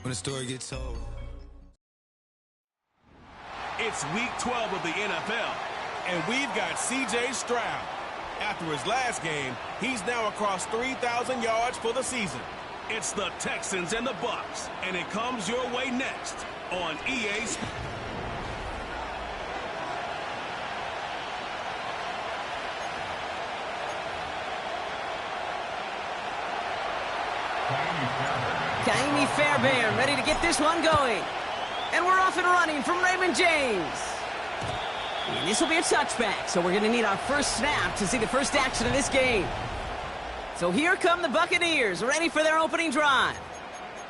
when the story gets told. It's week 12 of the NFL, and we've got C.J. Stroud. After his last game, he's now across 3,000 yards for the season. It's the Texans and the Bucs, and it comes your way next on EA Sports. Kaimi Fairbairn ready to get this one going. And we're off and running from Raymond James. And this will be a touchback, so we're going to need our first snap to see the first action of this game. So here come the Buccaneers, ready for their opening drive.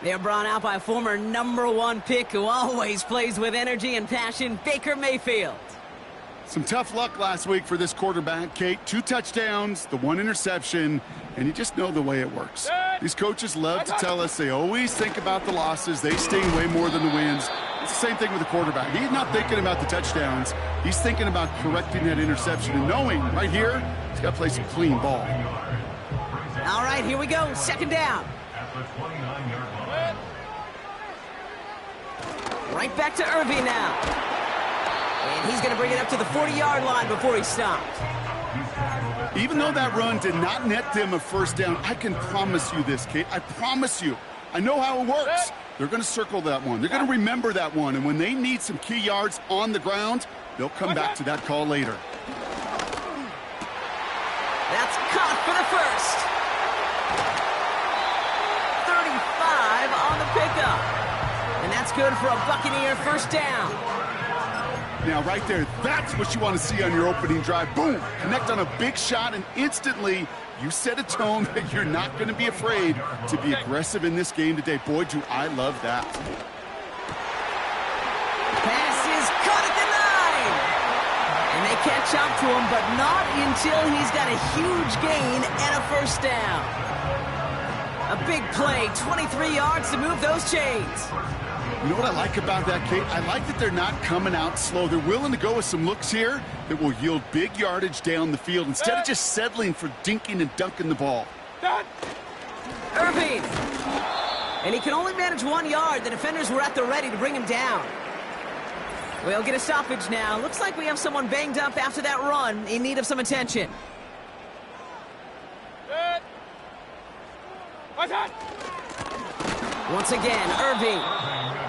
They're brought out by a former #1 pick who always plays with energy and passion, Baker Mayfield. Some tough luck last week for this quarterback, Kate. 2 touchdowns, the 1 interception, and you just know the way it works. These coaches love to tell us they always think about the losses. They sting way more than the wins. It's the same thing with the quarterback. He's not thinking about the touchdowns. He's thinking about correcting that interception and knowing right here he's got to play some clean ball. All right, here we go. Second down. Right back to Irving now. And he's going to bring it up to the 40-yard line before he stopped. Even though that run did not net them a first down, I can promise you this, Kate. I promise you. I know how it works. They're going to circle that one. They're going to remember that one. And when they need some key yards on the ground, they'll come back to that call later. That's caught for the first. 35 on the pickup. And that's good for a Buccaneer first down. Now, right there, that's what you want to see on your opening drive. Boom! Connect on a big shot, and instantly you set a tone that you're not going to be afraid to be aggressive in this game today. Boy, do I love that. Pass is caught at the 9. And they catch up to him, but not until he's got a huge gain and a first down. A big play, 23 yards to move those chains. You know what I like about that, Kate? I like that they're not coming out slow. They're willing to go with some looks here that will yield big yardage down the field instead of just settling for dinking and dunking the ball. Irving. And he can only manage 1 yard. The defenders were at the ready to bring him down. We'll get a stoppage now. Looks like we have someone banged up after that run in need of some attention. Once again, Irving.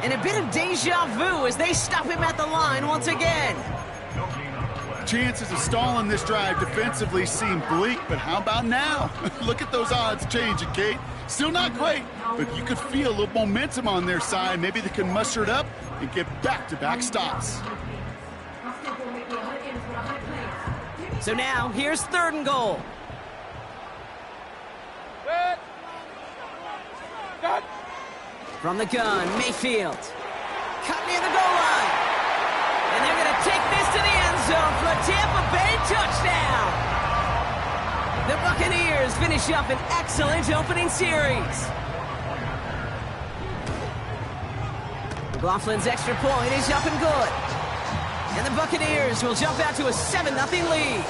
And a bit of deja vu as they stop him at the line once again. Chances of stalling this drive defensively seem bleak, but how about now? Look at those odds changing, Kate. Still not great, but you could feel a little momentum on their side. Maybe they can muster it up and get back-to-back stops. So now, here's 3rd and goal. From the gun, Mayfield. Cut near the goal line. And they're going to take this to the end zone for a Tampa Bay touchdown. The Buccaneers finish up an excellent opening series. McLaughlin's extra point is up and good. And the Buccaneers will jump out to a 7-0 lead.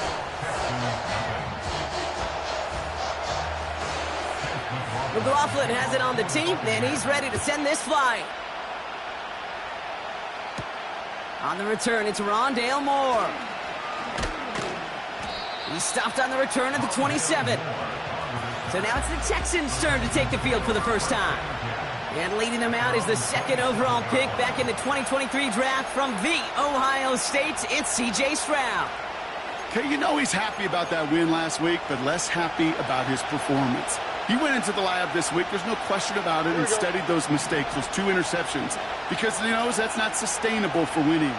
McLaughlin has it on the team, and he's ready to send this flying. On the return, it's Rondale Moore. He stopped on the return at the 27. So now it's the Texans' turn to take the field for the first time. And leading them out is the 2nd overall pick back in the 2023 draft from the Ohio State. It's C.J. Stroud. Okay, you know he's happy about that win last week, but less happy about his performance. He went into the lab this week, there's no question about it, and studied those mistakes, those 2 interceptions, because he knows that's not sustainable for winning.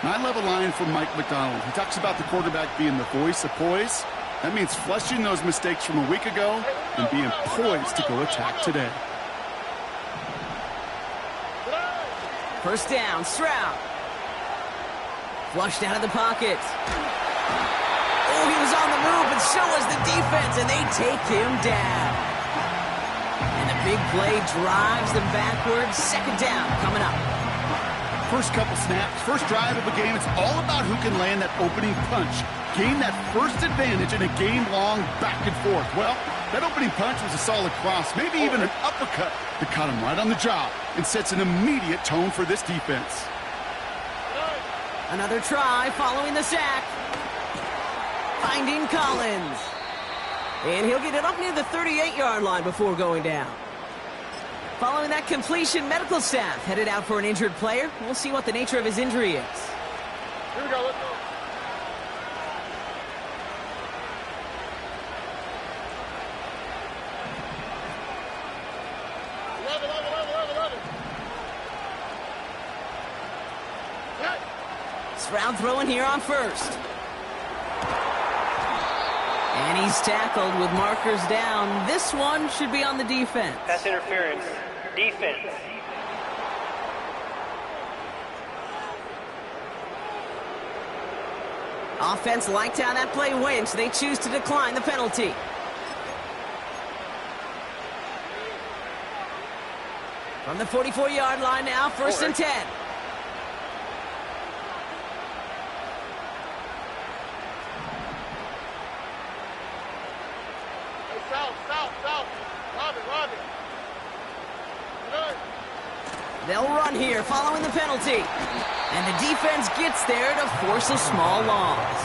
And I love a line from Mike McDonald. He talks about the quarterback being the voice of poise. That means flushing those mistakes from a week ago and being poised to go attack today. First down, Stroud. Flushed out of the pocket. Oh, he was on the move, and so was the defense, and they take him down. And the big play drives them backwards. 2nd down coming up. First couple snaps, first drive of a game, it's all about who can land that opening punch. Gain that first advantage in a game-long back and forth. Well, That opening punch was a solid cross, maybe even an uppercut that caught him right on the job and sets an immediate tone for this defense. Another try following the sack. Finding Collins. And he'll get it up near the 38-yard line before going down. Following that completion, medical staff headed out for an injured player. We'll see what the nature of his injury is. Here we go, let's go. Stroud throwing here on first. And he's tackled with markers down. This one should be on the defense. That's interference. Defense. Offense liked how that play went, so they choose to decline the penalty. From the 44-yard line now, 1st and 10. They'll run here following the penalty. And the defense gets there to force a small loss.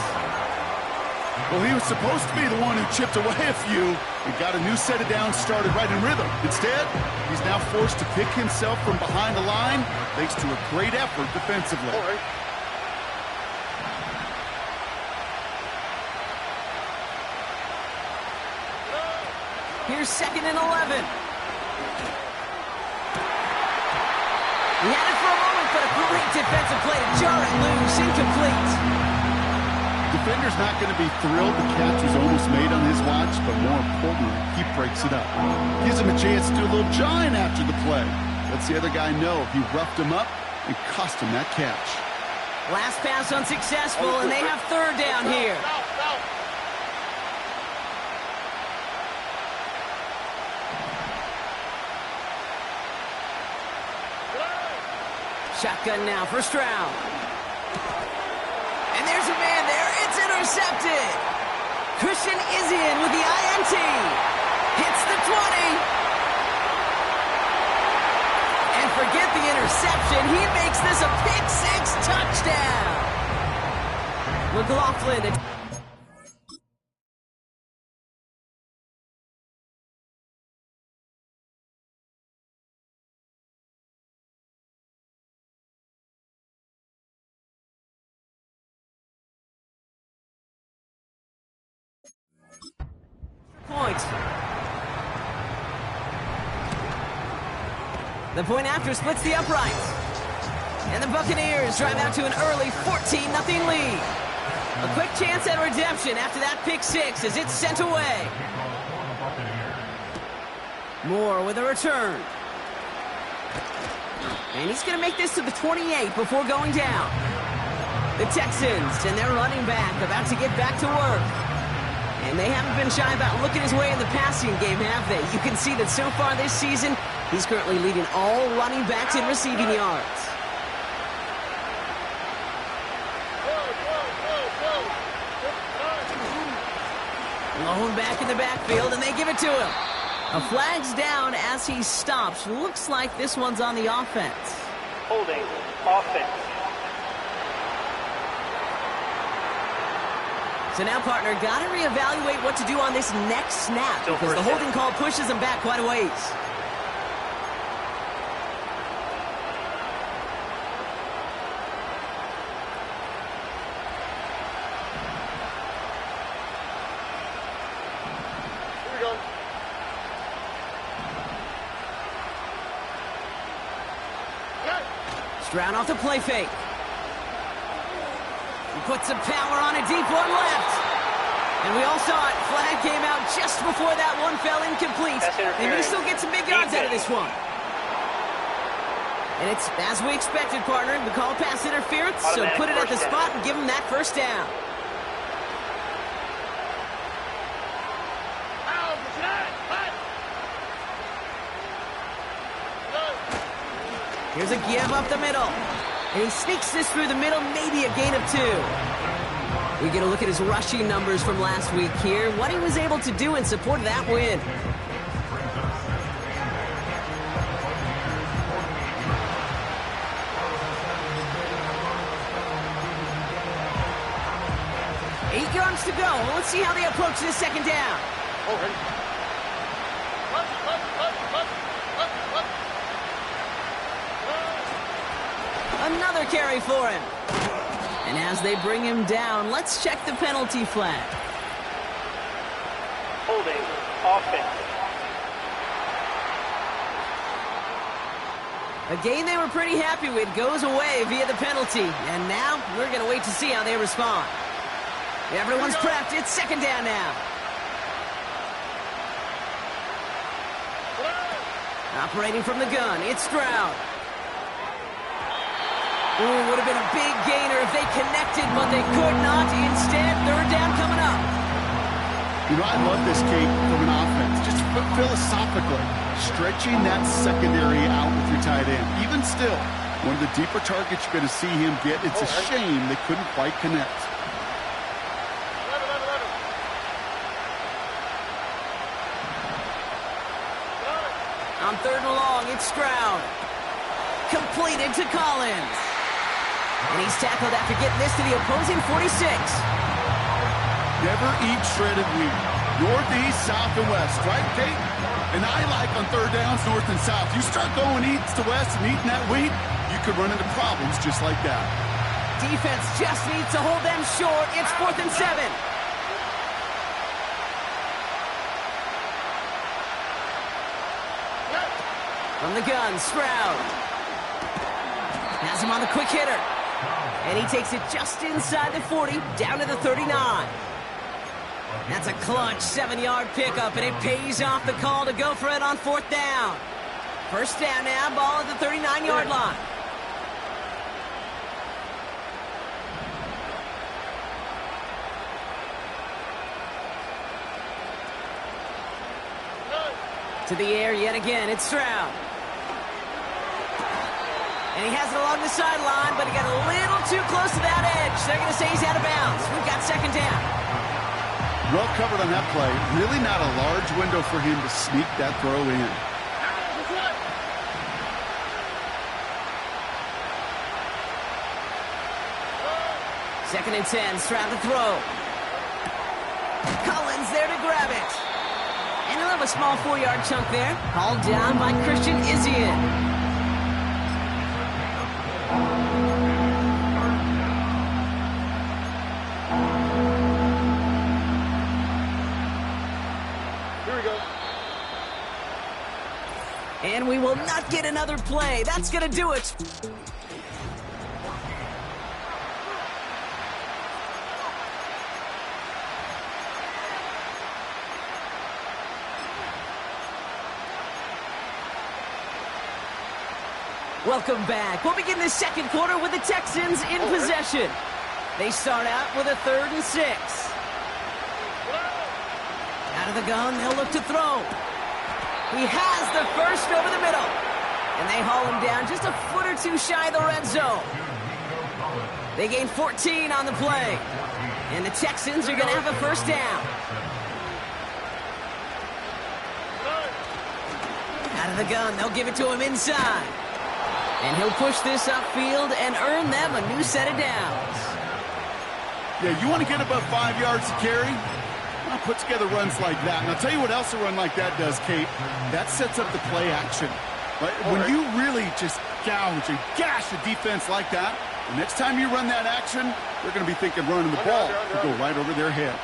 Well, he was supposed to be the one who chipped away a few and got a new set of downs started right in rhythm. Instead, he's now forced to pick himself from behind the line thanks to a great effort defensively. All right. Here's 2nd and 11. He had it for a moment, but a great defensive play to jar it loose, incomplete. Defender's not going to be thrilled the catch was almost made on his watch, but more importantly, he breaks it up. Gives him a chance to do a little jawing after the play. Lets the other guy know he roughed him up and cost him that catch. Last pass unsuccessful, and they have 3rd down here. Shotgun now for Stroud. And there's a man there. It's intercepted. Christian Izien with the INT. Hits the 20. And forget the interception. He makes this a pick-6 touchdown. McLaughlin. Point. The point after splits the uprights. And the Buccaneers drive out to an early 14-0 lead. A quick chance at redemption after that pick-6 as it's sent away. Moore with a return. And he's going to make this to the 28 before going down. The Texans and their running back about to get back to work. And they haven't been shy about looking his way in the passing game, have they? You can see that so far this season, he's currently leading all running backs in receiving yards. Lone back in the backfield, and they give it to him. A flag's down as he stops. Looks like this one's on the offense. Holding. Offense. So now, partner, got to reevaluate what to do on this next snap Still because the holding call pushes him back quite a ways. Here we go. Stroud off the play fake. He puts some power on a deep one left. And we all saw it. Flag came out just before that one fell incomplete. They may still get some big yards out of this one. And it's as we expected, partner. We call pass interference, so put it at the spot and give him that 1st down. Here's a give up the middle. And he sneaks this through the middle, maybe a gain of 2. We get a look at his rushing numbers from last week here, what he was able to do in support of that win. Eight yards to go. Let's see how they approach this second down. Okay. Another carry for him. And as they bring him down, let's check the penalty flag. Holding. Offense. A game they were pretty happy with goes away via the penalty. And now we're going to wait to see how they respond. Everyone's prepped. It's second down now. Operating from the gun, it's Stroud. Ooh, would have been a big gainer if they connected, but they could not. Instead, third down coming up. You know, I love this, Kate, from an offense. Just philosophically, stretching that secondary out with your tight end. Even still, one of the deeper targets you're going to see him get. It's a shame they couldn't quite connect. On third and long, it's Stroud. Completed to Collins. And he's tackled after getting this to the opposing 46. Never eat shredded wheat. North, east, south, and west. Right, Kate? And I like on third downs, north and south. You start going east to west and eating that wheat, you could run into problems just like that. Defense just needs to hold them short. It's 4th and 7. From the gun, Stroud. Has him on the quick hitter. And he takes it just inside the 40, down to the 39. That's a clutch 7-yard pickup, and it pays off the call to go for it on 4th down. First down now, ball at the 39-yard line. To the air yet again, it's Stroud. And he has it along the sideline, but he got a little too close to that edge. They're going to say he's out of bounds. We've got second down. Well covered on that play. Really not a large window for him to sneak that throw in. Second and 10, Stroud to throw. Collins there to grab it. And he'll have a small 4-yard chunk there. Hauled down by Christian Izien. And we will not get another play. That's going to do it. Welcome back. We'll begin the second quarter with the Texans in possession. They start out with a 3rd and 6. Out of the gun, they'll look to throw. He has the first over the middle. And they haul him down just a foot or two shy of the red zone. They gain 14 on the play. And the Texans are going to have a first down. Out of the gun, they'll give it to him inside. And he'll push this upfield and earn them a new set of downs. Yeah, you want to get above 5 yards to carry? Well, put together runs like that. And I'll tell you what else a run like that does, Kate. That sets up the play action. Right? When you really just gouge and gash a defense like that, the next time you run that action, they're going to be thinking running the ball to go right over their head.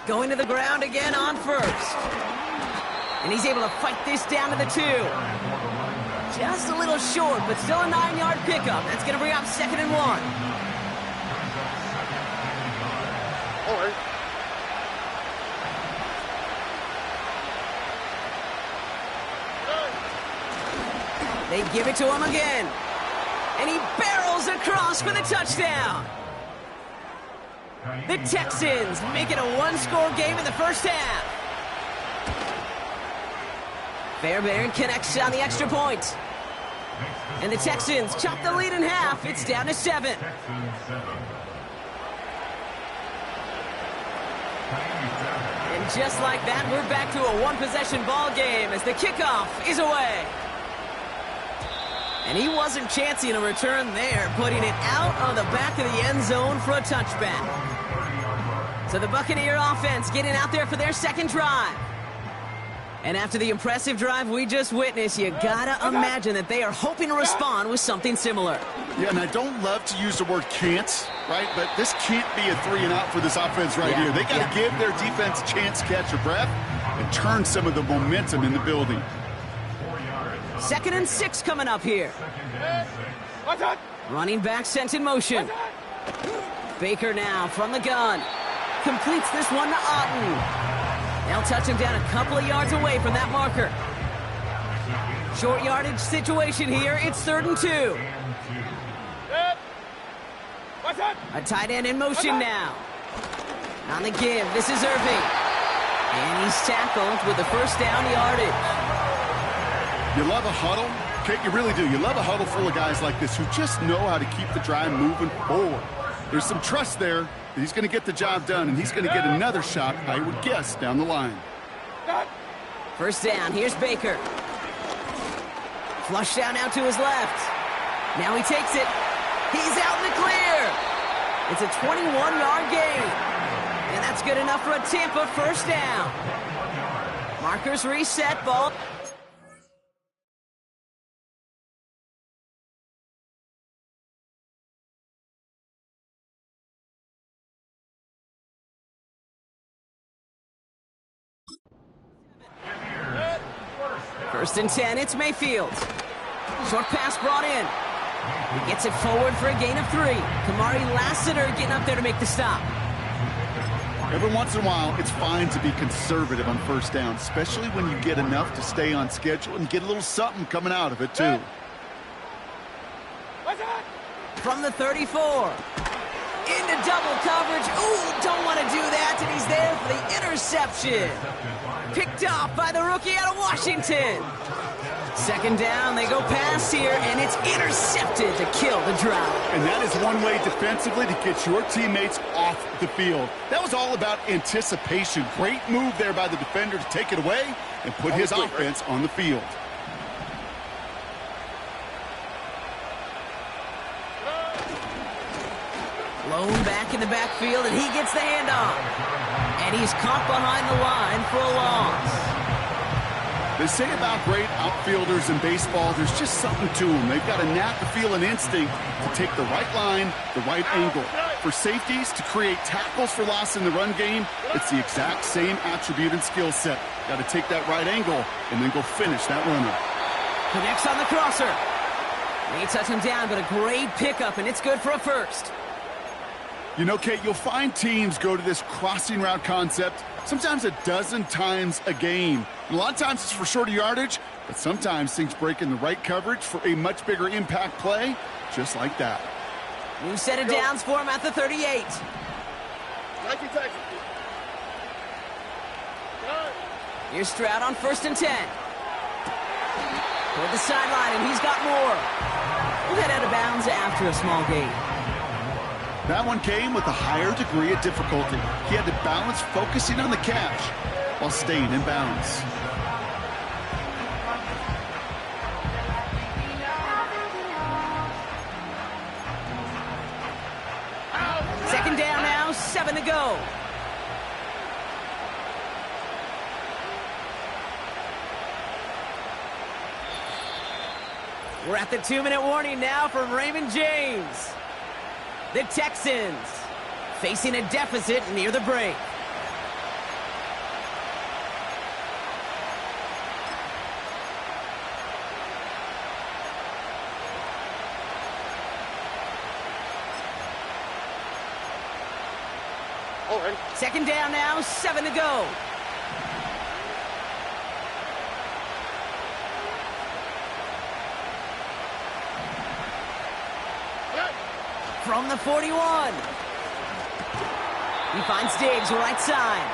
Going to the ground again on first. And he's able to fight this down to the 2. Just a little short, but still a 9-yard pickup. That's going to bring up 2nd and 1. All right. They give it to him again. And he barrels across for the touchdown. The Texans make it a 1-score game in the first half. Fairbairn connects on the extra point. And the Texans chop the lead in half. It's down to 7. And just like that, we're back to a one-possession ball game as the kickoff is away. And he wasn't chancing a return there, putting it out on the back of the end zone for a touchback. So the Buccaneer offense getting out there for their second drive. And after the impressive drive we just witnessed, you gotta imagine that they are hoping to respond with something similar. Yeah, and I don't love to use the word can't, right? But this can't be a 3-and-out for this offense right here. They got to give their defense a chance to catch their breath and turn some of the momentum in the building. 2nd and 6 coming up here. Running back sent in motion. Baker now from the gun. Completes this one to Otten. They'll touch him down a couple of yards away from that marker. Short yardage situation here. It's 3rd and 2. A tight end in motion now. On the give, this is Irving. And he's tackled with the first down yardage. You love a huddle? Okay, you really do. You love a huddle full of guys like this who just know how to keep the drive moving forward. There's some trust there that he's going to get the job done, and he's going to get another shot, I would guess, down the line. First down, here's Baker. Flush down out to his left. Now he takes it. He's out in the clear. It's a 21-yard gain. And that's good enough for a Tampa first down. Markers reset, ball. First and 10, it's Mayfield. Short pass brought in. He gets it forward for a gain of 3. Kamari Lassiter getting up there to make the stop. Every once in a while, it's fine to be conservative on first down, especially when you get enough to stay on schedule and get a little something coming out of it, too. From the 34. Into double coverage. Ooh, don't want to do that, and he's there for the interception. Picked off by the rookie out of Washington. Second down, they go pass here, and it's intercepted to kill the drive. And that is one way defensively to get your teammates off the field. That was all about anticipation. Great move there by the defender to take it away and put his offense on the field. Lone back in the backfield, and he gets the handoff. And he's caught behind the line for a loss. They say about great outfielders in baseball, there's just something to them. They've got a knack, a feel, and instinct to take the right line, the right angle. For safeties, to create tackles for loss in the run game, it's the exact same attribute and skill set. Got to take that right angle and then go finish that runner. Connects on the crosser. They touch him down, but a great pickup, and it's good for a first. You know, Kate, you'll find teams go to this crossing route concept sometimes a dozen times a game. And a lot of times it's for shorter yardage, but sometimes things break in the right coverage for a much bigger impact play, just like that. New set of downs for him at the 38. Here's Stroud on 1st and 10. Toward the sideline, and he's got more. We'll head out of bounds after a small gain. That one came with a higher degree of difficulty. He had to balance focusing on the catch while staying in bounds. Second down now, 7 to go. We're at the 2-minute warning now from Raymond James. The Texans facing a deficit near the break. All right. Second down now, 7 to go. From the 41. He finds Diggs right side.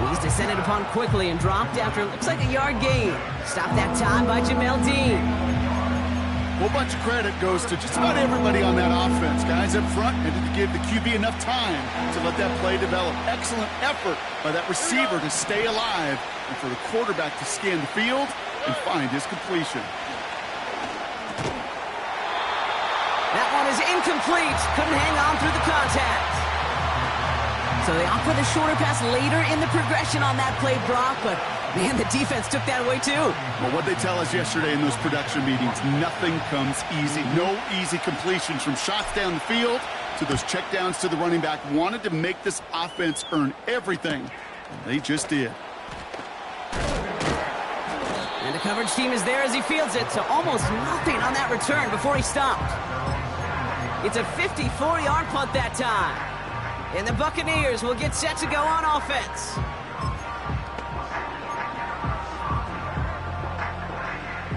He's descended upon quickly and dropped after it looks like a yard gain. Stopped that time by Jamel Dean. A whole bunch of credit goes to just about everybody on that offense. Guys up front needed to give the QB enough time to let that play develop. Excellent effort by that receiver to stay alive and for the quarterback to scan the field and find his completion. That one is incomplete. Couldn't hang on through the contact. So they opt for the shorter pass later in the progression on that play, Brock, but man, the defense took that away too. Well, what they tell us yesterday in those production meetings, nothing comes easy. No easy completions from shots down the field to those checkdowns to the running back. Wanted to make this offense earn everything, and they just did. And the coverage team is there as he fields it, so almost nothing on that return before he stopped. It's a 54-yard punt that time. And the Buccaneers will get set to go on offense.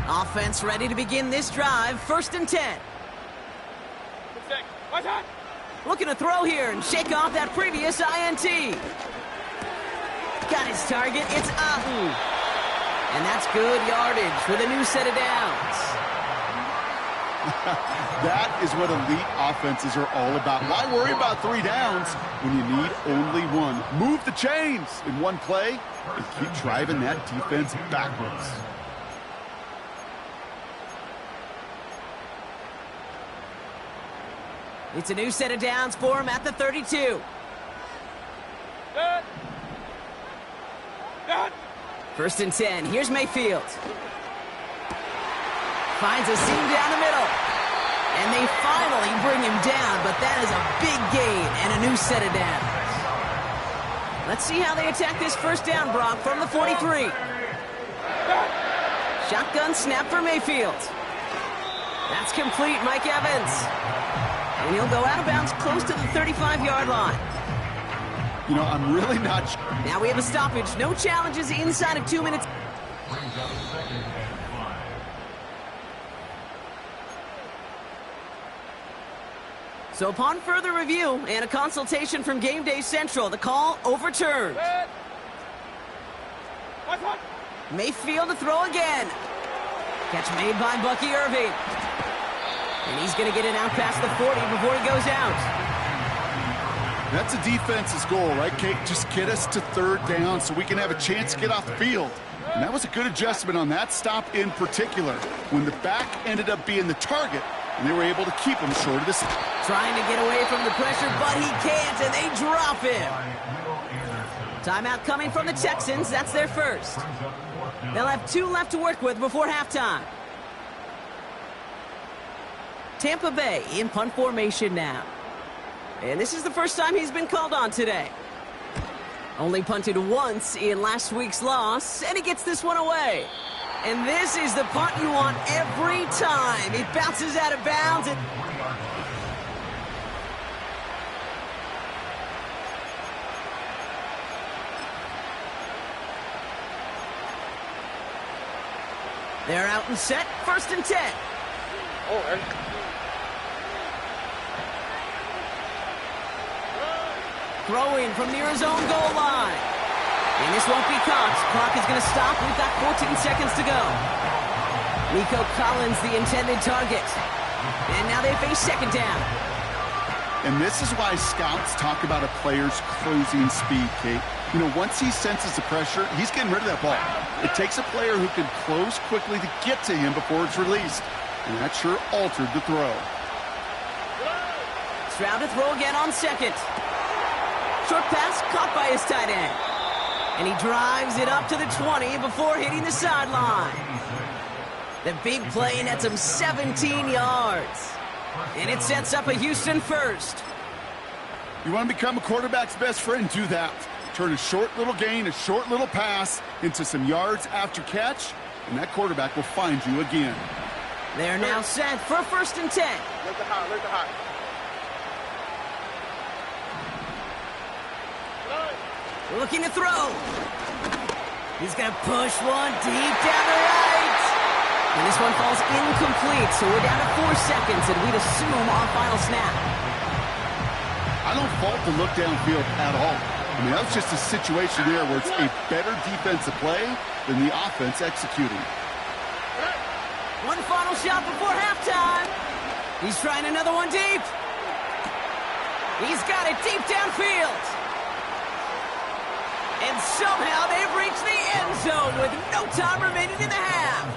Offense ready to begin this drive. 1st and 10. Looking to throw here and shake off that previous INT. Got his target. It's Ahu. And that's good yardage for the new set of downs. That is what elite offenses are all about. Why worry about 3 downs when you need only 1? Move the chains in one play and keep driving that defense backwards. It's a new set of downs for him at the 32. First and 10. Here's Mayfield. Finds a seam down the middle. And they finally bring him down, but that is a big gain and a new set of downs. Let's see how they attack this first down, Brock, from the 43. Shotgun snap for Mayfield. That's complete, Mike Evans. And he'll go out of bounds close to the 35-yard line. You know, I'm really not sure. Now we have a stoppage. No challenges inside of 2 minutes. So upon further review and a consultation from Game Day Central, the call overturned. Mayfield to throw again. Catch made by Bucky Irving. And he's going to get it out past the 40 before he goes out. That's a defense's goal, right, Kate? Just get us to 3rd down so we can have a chance to get off the field. And that was a good adjustment on that stop in particular, when the back ended up being the target, and they were able to keep him short of this. Trying to get away from the pressure, but he can't, and they drop him. Timeout coming from the Texans. That's their first. They'll have 2 left to work with before halftime. Tampa Bay in punt formation now. And this is the first time he's been called on today. Only punted once in last week's loss, and he gets this one away. And this is the punt you want every time. It bounces out of bounds. They're out and set. 1st and 10. All right. Throwing from near his own goal line. And this won't be caught. Clock is going to stop. We've got 14 seconds to go. Nico Collins, the intended target. And now they face 2nd down. And this is why scouts talk about a player's closing speed, Kate. You know, once he senses the pressure, he's getting rid of that ball. It takes a player who can close quickly to get to him before it's released. And that sure altered the throw. Stroud to throw again on 2nd. Short pass caught by his tight end. And he drives it up to the 20 before hitting the sideline. The big play nets him 17 yards. And it sets up a Houston first. You want to become a quarterback's best friend, do that. Turn a short little gain, a short little pass into some yards after catch, and that quarterback will find you again. They're now set for 1st and 10. Look the high, look the high. Looking to throw. He's going to push one deep down the right. And this one falls incomplete, so we're down to 4 seconds, and we'd assume our final snap. I don't fault the look downfield at all. I mean, that's just a situation there where it's a better defensive play than the offense executing. One final shot before halftime. He's trying another one deep. He's got it deep downfield. And somehow they've reached the end zone with no time remaining in the half.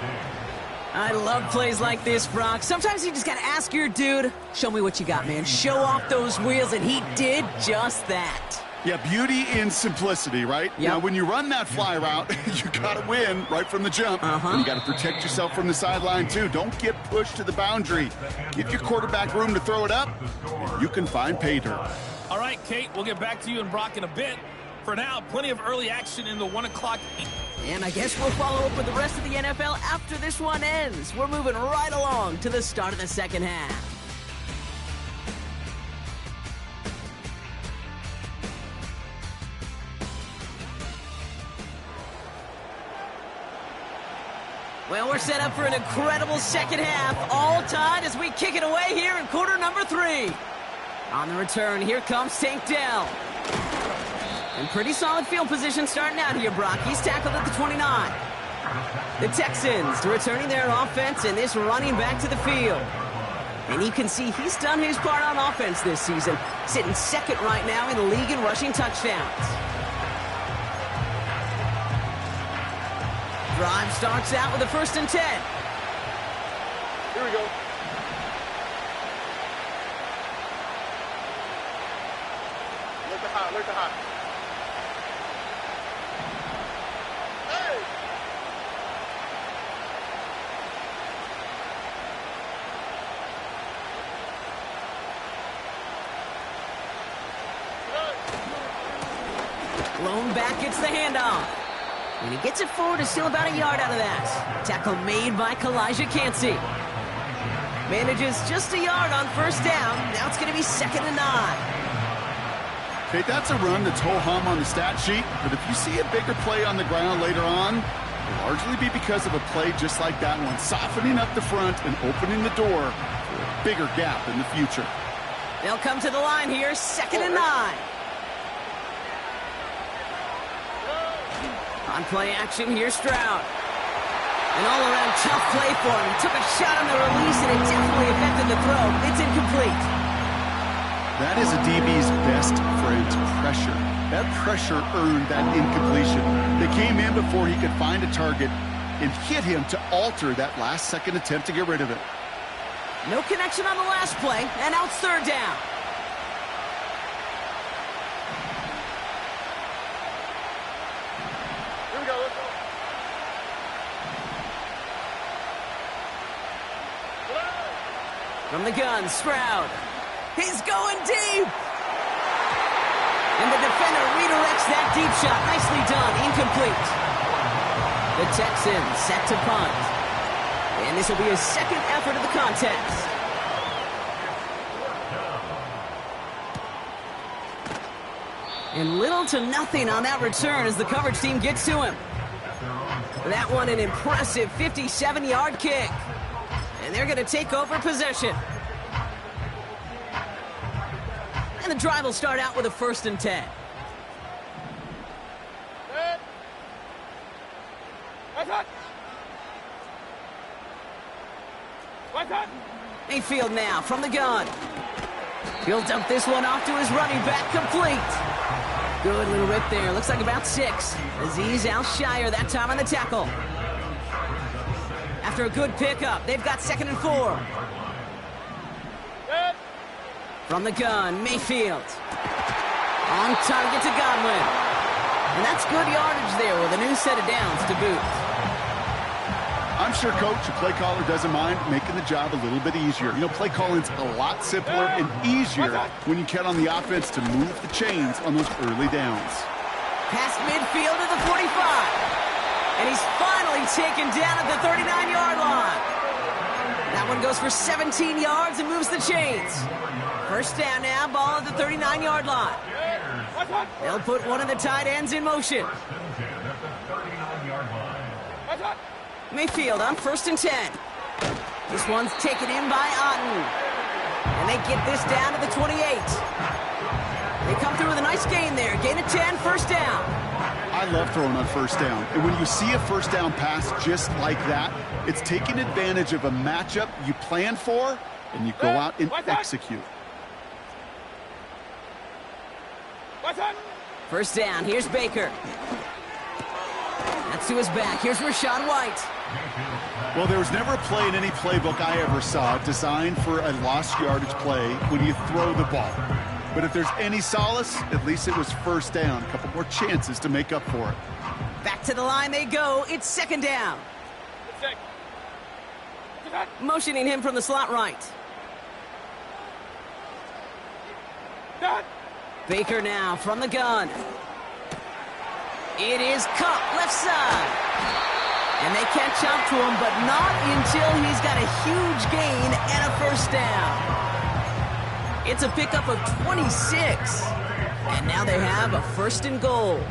I love plays like this, Brock. Sometimes you just got to ask your dude, show me what you got, man. Show off those wheels, and he did just that. Yeah, beauty in simplicity, right? Yep. Now, when you run that fly route, you got to win right from the jump. And you got to protect yourself from the sideline, too. Don't get pushed to the boundary. Give your quarterback room to throw it up, and you can find pay dirt. All right, Kate, we'll get back to you and Brock in a bit. For now, plenty of early action in the 1 o'clock. And I guess we'll follow up with the rest of the NFL after this one ends. We're moving right along to the start of the second half. Well, we're set up for an incredible second half, all tied as we kick it away here in quarter number 3. On the return, here comes Tank Dell. And pretty solid field position starting out here, Brock. He's tackled at the 29. The Texans returning their offense and this running back to the field. And you can see he's done his part on offense this season, sitting second right now in the league in rushing touchdowns. Drive starts out with a 1st and 10. Here we go. Look the high, look the high. Hey! Lone back gets the handoff. And he gets it forward, is still about a yard out of that. Tackle made by Kalijah Cansey. Manages just a yard on 1st down. Now it's going to be 2nd and 9. Okay, that's a run that's ho-hum on the stat sheet, but if you see a bigger play on the ground later on, it'll largely be because of a play just like that one, softening up the front and opening the door for a bigger gap in the future. They'll come to the line here, 2nd and 9. On play action, here's Stroud. An all-around tough play for him. He took a shot on the release, and it definitely affected the throw. It's incomplete. That is a DB's best friend, pressure. That pressure earned that incompletion. They came in before he could find a target and hit him to alter that last-second attempt to get rid of it. No connection on the last play, and now it's 3rd down. Here we go, let's go. From the gun, Stroud. He's going deep! And the defender redirects that deep shot. Nicely done. Incomplete. The Texans set to punt. And this will be his 2nd effort of the contest. And little to nothing on that return as the coverage team gets to him. That one an impressive 57-yard kick. And they're going to take over possession. And the drive will start out with a 1st and 10. Mayfield now from the gun. He'll dump this one off to his running back, complete. Good little rip there. Looks like about 6. Azeez Al-Shire that time on the tackle. After a good pickup, they've got 2nd and 4. From the gun, Mayfield. On target to Godwin. And that's good yardage there with a new set of downs to boot. I'm I'm sure, Coach, the play caller doesn't mind making the job a little bit easier. You know, play calling's a lot simpler and easier when you count on the offense to move the chains on those early downs. Past midfield to the 45. And he's finally taken down at the 39-yard line. That one goes for 17 yards and moves the chains. First down now, ball at the 39-yard line. They'll put one of the tight ends in motion. Mayfield on 1st and 10. This one's taken in by Otten. And they get this down to the 28. They come through with a nice gain there. Gain of 10, first down. I love throwing on first down. And when you see a first down pass just like that, it's taking advantage of a matchup you plan for, and you go out and execute. First down, here's Baker. That's to his back. Here's Rachaad White. Well, there was never a play in any playbook I ever saw designed for a lost yardage play when you throw the ball. But if there's any solace, at least it was first down. A couple more chances to make up for it. Back to the line they go. It's second down. Motioning him from the slot right. Baker now from the gun. It is caught left side. And they catch up to him, but not until he's got a huge gain and a first down. It's a pickup of 26. And now they have a 1st and goal.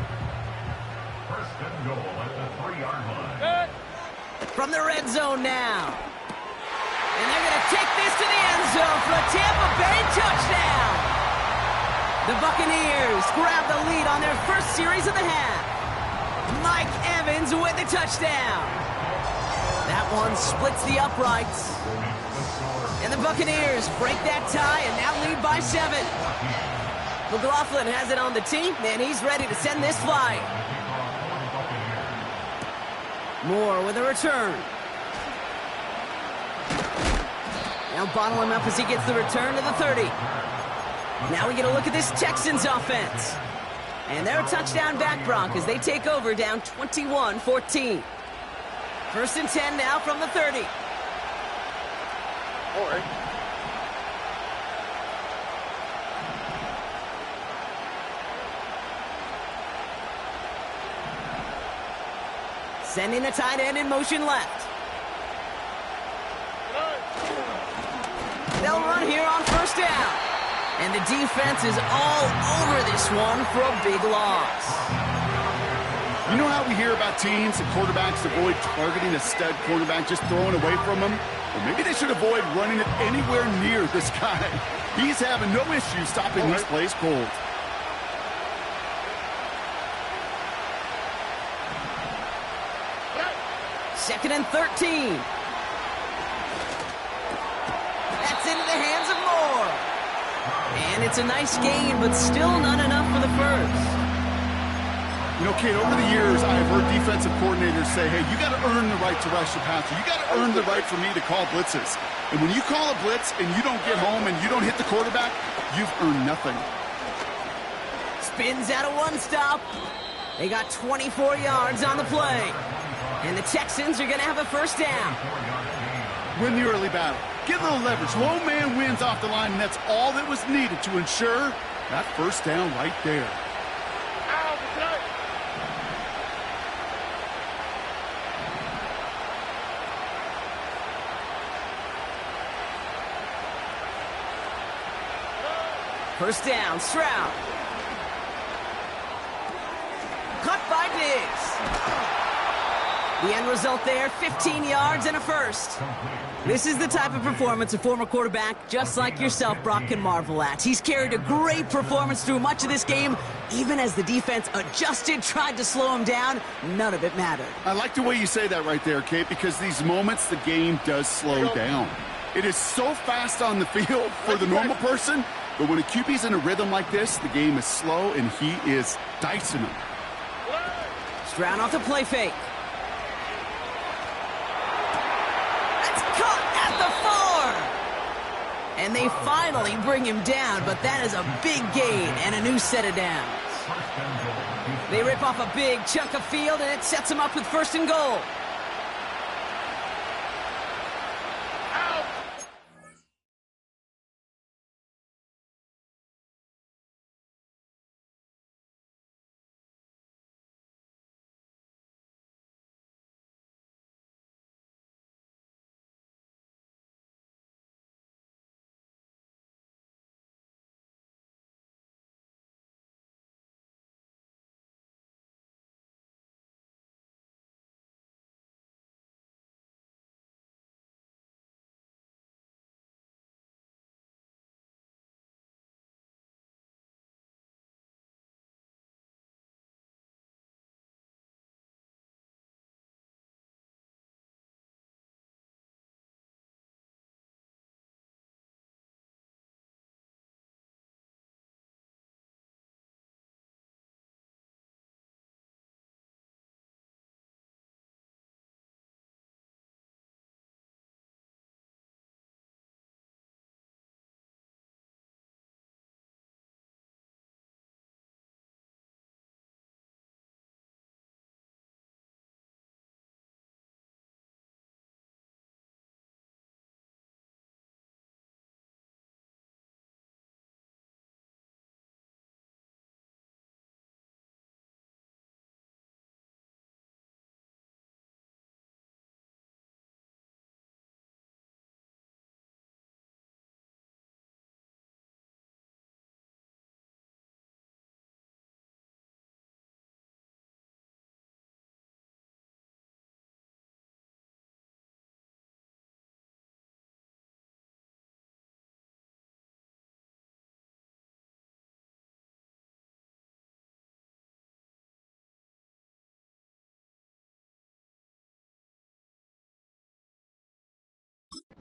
From the red zone now. And they're going to take this to the end zone for a Tampa Bay touchdown. The Buccaneers grab the lead on their first series of the half. Mike Evans with the touchdown. That one splits the uprights. And the Buccaneers break that tie and now lead by 7. McLaughlin has it on the tee, and he's ready to send this flying. Moore with a return. Now bottle him up as he gets the return to the 30. Now we get a look at this Texans offense. And they're a touchdown back, Brock, as they take over down 21-14. 1st and 10 now from the 30. All right. Sending the tight end in motion left. They'll run here on first down. And the defense is all over this one for a big loss. You know how we hear about teams and quarterbacks avoid targeting a stud quarterback, just throwing away from him? Well, maybe they should avoid running it anywhere near this guy. He's having no issue stopping these plays cold. Second and 13. That's into the hands of Moore. And it's a nice gain, but still not enough for the first. You know, Kate, over the years, I've heard defensive coordinators say, hey, you got to earn the right to rush the passer. You got to earn the right for me to call blitzes. And when you call a blitz and you don't get home and you don't hit the quarterback, you've earned nothing. Spins out of one stop. They got 24 yards on the play. And the Texans are going to have a first down. Win the early battle. Get a little leverage. Low man wins off the line, and that's all that was needed to ensure that first down right there. First down, Stroud. Cut by Diggs. The end result there, 15 yards and a first. This is the type of performance a former quarterback, just like yourself, Brock, can marvel at. He's carried a great performance through much of this game. Even as the defense adjusted, tried to slow him down, none of it mattered. I like the way you say that right there, Kate, because these moments the game does slow down. It is so fast on the field for the normal person, but when a QB's in a rhythm like this, the game is slow and he is dicing them. Stroud off the play fake. That's caught at the 4. And they finally bring him down, but that is a big gain and a new set of downs. They rip off a big chunk of field, and it sets them up with first and goal.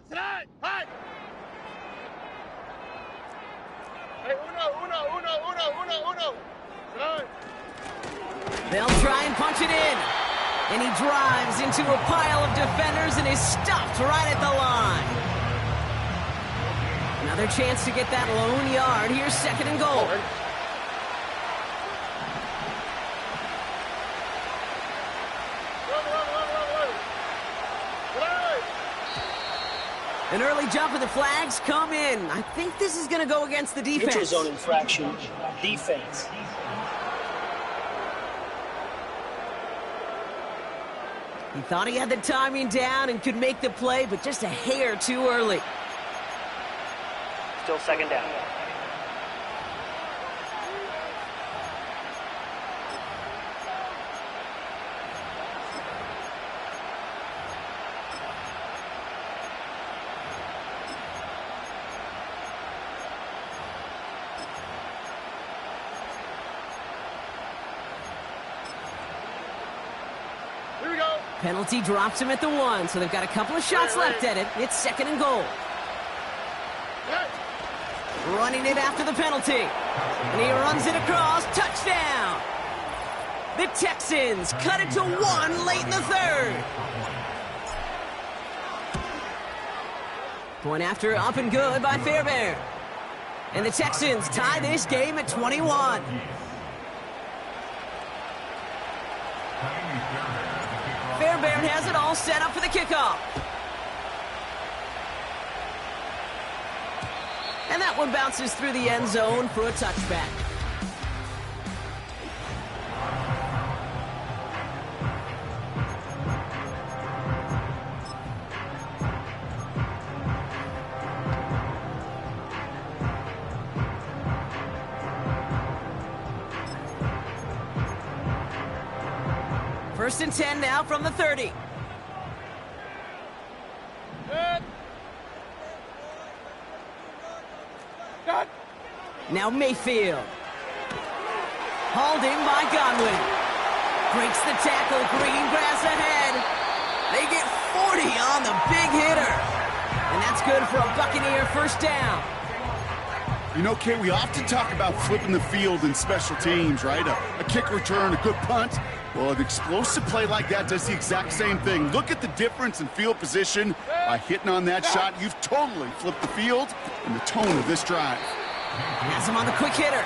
Slide. Hot. Hey, uno. Slide. They'll try and punch it in. And he drives into a pile of defenders and is stopped right at the line. Another chance to get that lone yard. Here's 2nd and goal. An early jump of the flags come in. I think this is going to go against the defense. Neutral zone infraction. Defense. He thought he had the timing down and could make the play, but just a hair too early. Still 2nd down. Here we go. Penalty drops him at the 1, so they've got a couple of shots left at it. It's 2nd and goal. Running it after the penalty. And he runs it across. Touchdown! The Texans cut it to 1 late in the 3rd. Point after up and good by Fairbairn. And the Texans tie this game at 21. Fairbairn has it all set up for the kickoff. And that one bounces through the end zone for a touchback. First and 10 now from the 30. Now Mayfield. Hauled in by Godwin. Breaks the tackle. Green grass ahead. They get 40 on the big hitter. And that's good for a Buccaneer first down. You know, Kate, we often talk about flipping the field in special teams, right? A kick return, a good punt. Well, an explosive play like that does the exact same thing. Look at the difference in field position. By hitting on that shot, you've totally flipped the field and the tone of this drive. Has him on the quick hitter.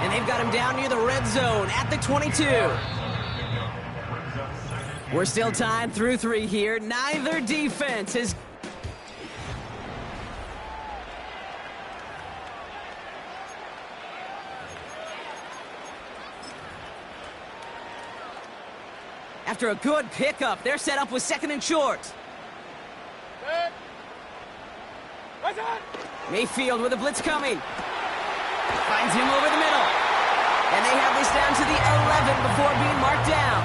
And they've got him down near the red zone at the 22. We're still tied through 3 here. Neither defense has... After a good pickup, they're set up with 2nd and short. Mayfield with a blitz coming. Finds him over the middle. And they have this down to the 11 before being marked down.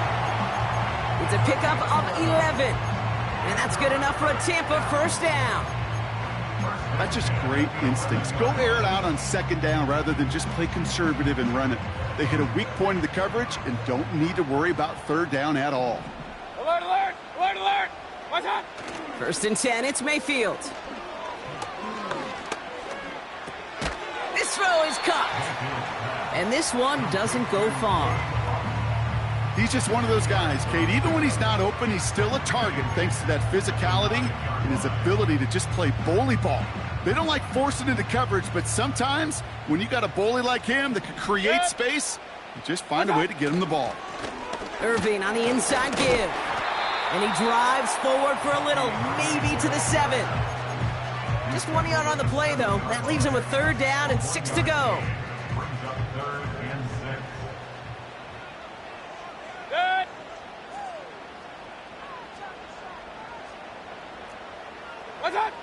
It's a pickup of 11. And that's good enough for a Tampa first down. That's just great instincts. Go air it out on 2nd down rather than just play conservative and run it. They hit a weak point in the coverage and don't need to worry about 3rd down at all. Alert, alert, alert, alert. Watch out. First and 10, it's Mayfield. This throw is caught. And this one doesn't go far. He's just one of those guys, Kate. Even when he's not open, he's still a target thanks to that physicality and his ability to just play bully ball. They don't like forcing into coverage, but sometimes when you got a bully like him that can create space, you just find a way to get him the ball. Irving on the inside give. And he drives forward for a little, maybe to the 7. Just 1 yard on the play, though. That leaves him with 3rd down and 6 to go. Good. Watch out.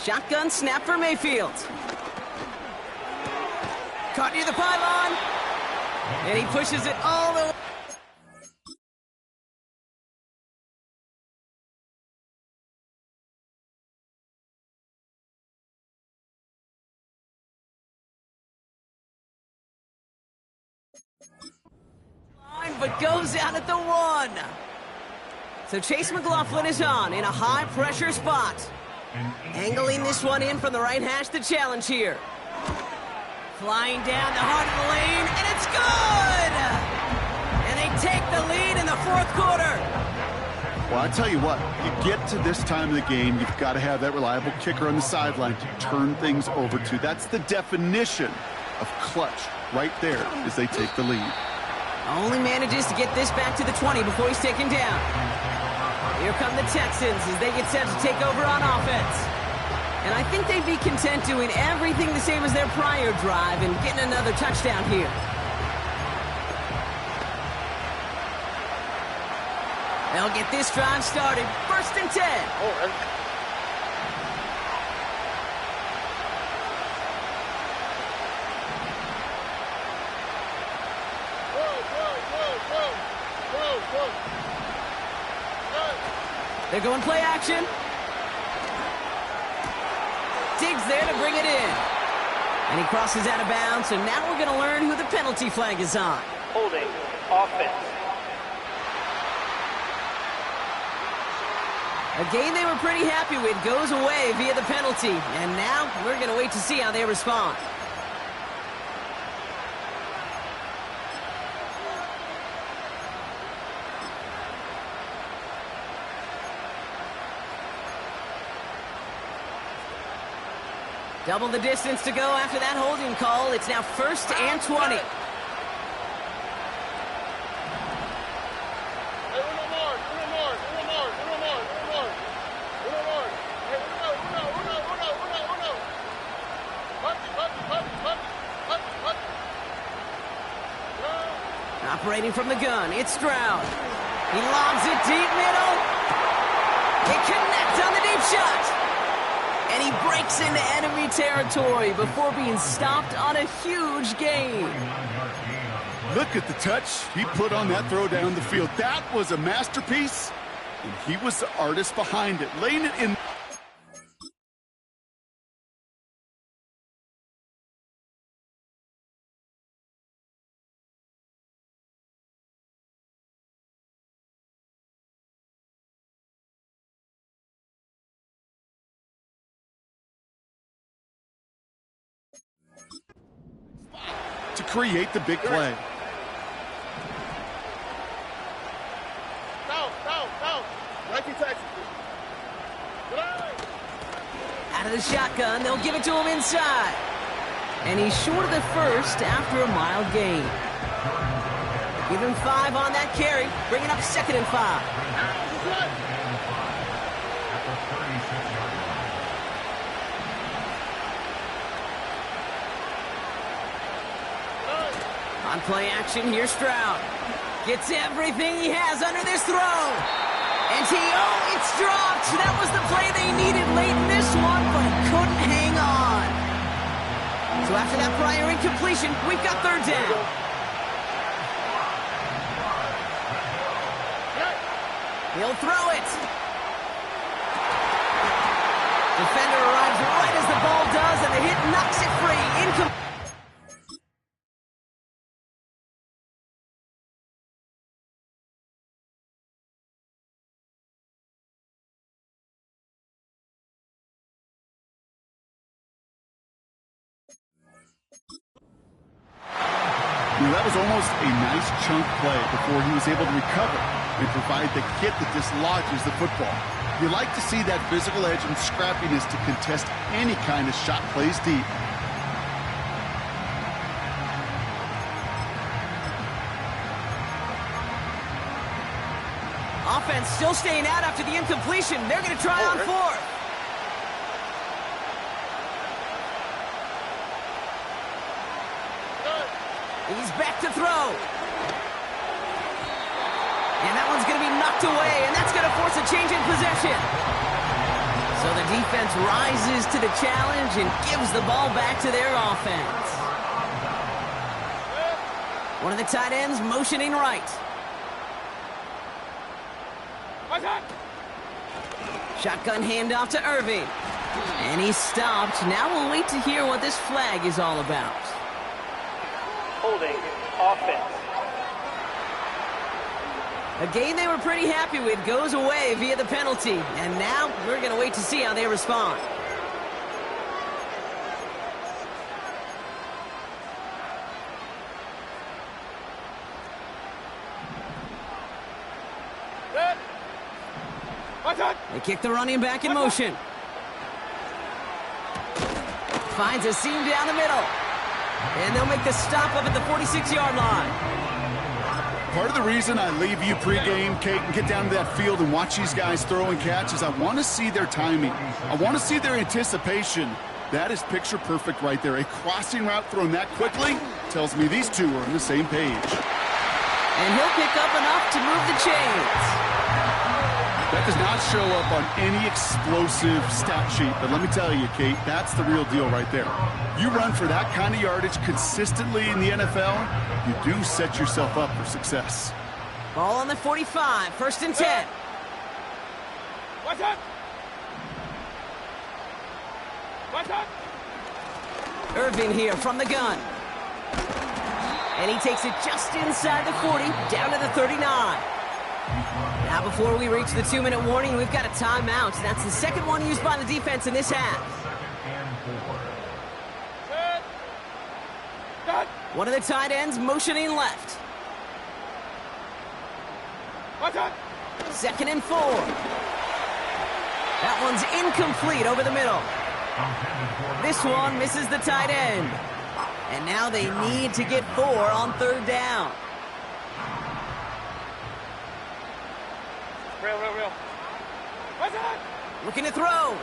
Shotgun snap for Mayfield. Caught near the pylon. And he pushes it all the way. But goes out at the 1. So Chase McLaughlin is on in a high-pressure spot. Angling this one in from the right hash, the challenge here. Flying down the heart of the lane, and it's good! And they take the lead in the fourth quarter. Well, I tell you what, you get to this time of the game, you've got to have that reliable kicker on the sideline to turn things over to. That's the definition of clutch right there as they take the lead. Only manages to get this back to the 20 before he's taken down. Here come the Texans as they get set to take over on offense. And I think they'd be content doing everything the same as their prior drive and getting another touchdown here. They'll get this drive started. 1st and 10. They're going play action. Diggs there to bring it in. And he crosses out of bounds, so now we're going to learn who the penalty flag is on. Holding offense. A game they were pretty happy with goes away via the penalty. And now we're going to wait to see how they respond. Double the distance to go after that holding call. It's now 1st and 20. Operating from the gun, it's Stroud. He lobs it deep middle. They connect on the deep shot. And he breaks into enemy territory before being stopped on a huge gain. Look at the touch he put on that throw down the field. That was a masterpiece, and he was the artist behind it, laying it in. To create the big play. Out of the shotgun, they'll give it to him inside. And he's short of the first after a mild gain. Give him 5 on that carry, bringing up 2nd and 5. On play action, here's Stroud. Gets everything he has under this throw. And it's dropped. That was the play they needed late in this one, but couldn't hang on. So after that prior incompletion, we've got 3rd down. He'll throw it. Defender arrives right as the ball does, and the hit knocks it free. Incomplete. That was almost a nice chunk play before he was able to recover and provide the hit that dislodges the football. You like to see that physical edge and scrappiness to contest any kind of shot plays deep. Offense still staying out after the incompletion. They're going to try on 4th. He's back to throw. And that one's going to be knocked away, and that's going to force a change in possession. So the defense rises to the challenge and gives the ball back to their offense. One of the tight ends motioning right. Shotgun handoff to Irving. And he's stopped. Now we'll wait to hear what this flag is all about. Holding offense. A game they were pretty happy with goes away via the penalty. And now we're going to wait to see how they respond. Good. What's that? They kick the running back in motion. Finds a seam down the middle. And they'll make the stop up at the 46-yard line. Part of the reason I leave you pregame, Kate, and get down to that field and watch these guys throw and catch is I want to see their timing. I want to see their anticipation. That is picture perfect right there. A crossing route thrown that quickly tells me these two are on the same page. And he'll pick up enough to move the chains. That does not show up on any explosive stat sheet, but let me tell you, Kate, that's the real deal right there. You run for that kind of yardage consistently in the NFL, you do set yourself up for success. Ball on the 45, 1st and 10. What's that? What's that? Irvin here from the gun. And he takes it just inside the 40, down to the 39. Now before we reach the 2-minute warning, we've got a timeout. That's the second one used by the defense in this half. One of the tight ends motioning left. What's that? 2nd and 4. That one's incomplete over the middle. This one misses the tight end. And now they need to get 4 on 3rd down. Real. What's that? Looking to throw.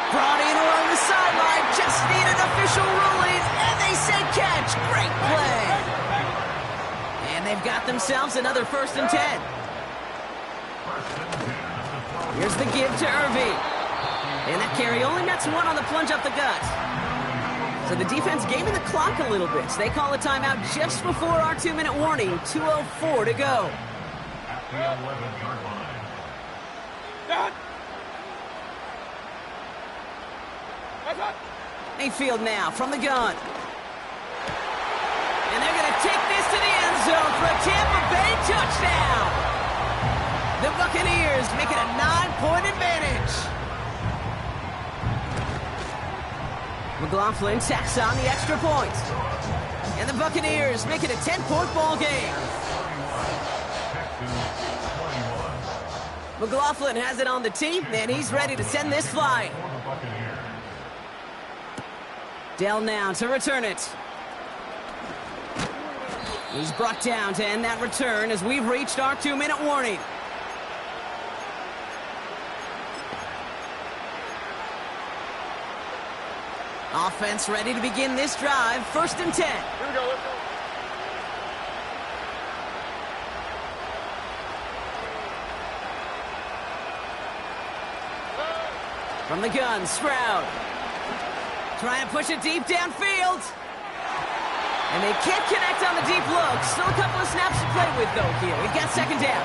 Brought in along the sideline. Just need an official ruling. And they say catch. Great play. And they've got themselves another 1st and 10. Here's the give to Irving. And that carry only nets 1 on the plunge up the gut. So the defense gaming the clock a little bit. So they call a timeout just before our 2-minute warning. 2:04 to go. Mayfield now from the gun. And they're going to take this to the end zone for a Tampa Bay touchdown. The Buccaneers make it a 9-point advantage. McLaughlin tacks on the extra point. And the Buccaneers make it a 10-point ball game. McLaughlin has it on the tee, and he's ready to send this flying. Dell now to return it. He's brought down to end that return as we've reached our 2-minute warning. Offense ready to begin this drive. 1st and 10. Here we go. Let's go. From the gun, Stroud. Trying to push it deep downfield. And they can't connect on the deep look. Still a couple of snaps to play with, though, here. We've got 2nd down.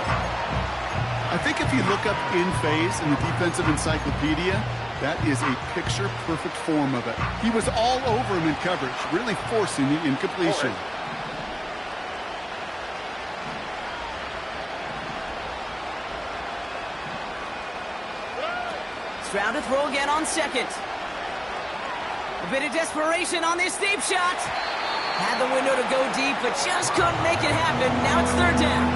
I think if you look up in phase in the defensive encyclopedia, that is a picture-perfect form of it. He was all over him in coverage, really forcing the incompletion. Stroud to throw again on 2nd. A bit of desperation on this deep shot. Had the window to go deep, but just couldn't make it happen. Now it's 3rd down.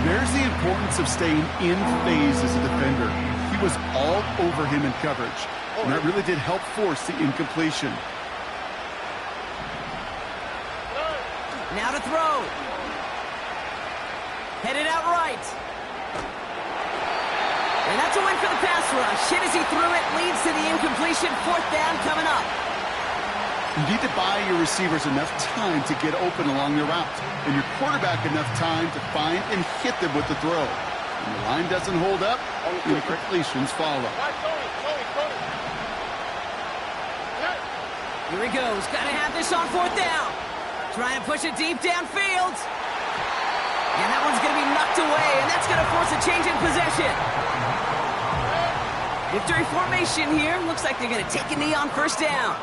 There's the importance of staying in phase as a defender. He was all over him in coverage, and that really did help force the incompletion. Now to throw. Headed out right. And that's a win for the pass rush. Hit as he threw it, leads to the incompletion. 4th down coming up. You need to buy your receivers enough time to get open along their route, and your quarterback enough time to find and hit them with the throw. When the line doesn't hold up, incompletions follow. Here he goes. Got to have this on 4th down. Trying to push it deep downfield. And that one's going to be knocked away, and that's going to force a change in possession. Victory formation here. Looks like they're going to take a knee on 1st down.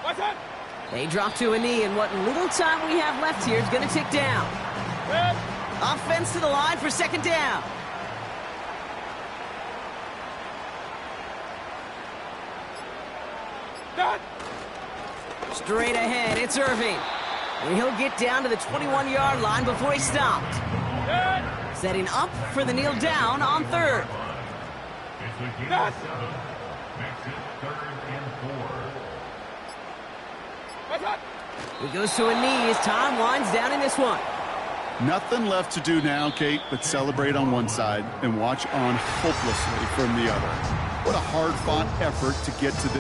What's that? They drop to a knee, and what little time we have left here is going to tick down. Red. Offense to the line for second down. Done. Straight ahead, it's Irving. And he'll get down to the 21-yard line before he's stopped. Done. Setting up for the kneel down on third. Done. What's up? He goes to a knee as time winds down in this one. Nothing left to do now, Kate, but celebrate on one side and watch on hopelessly from the other. What a hard-fought effort to get to the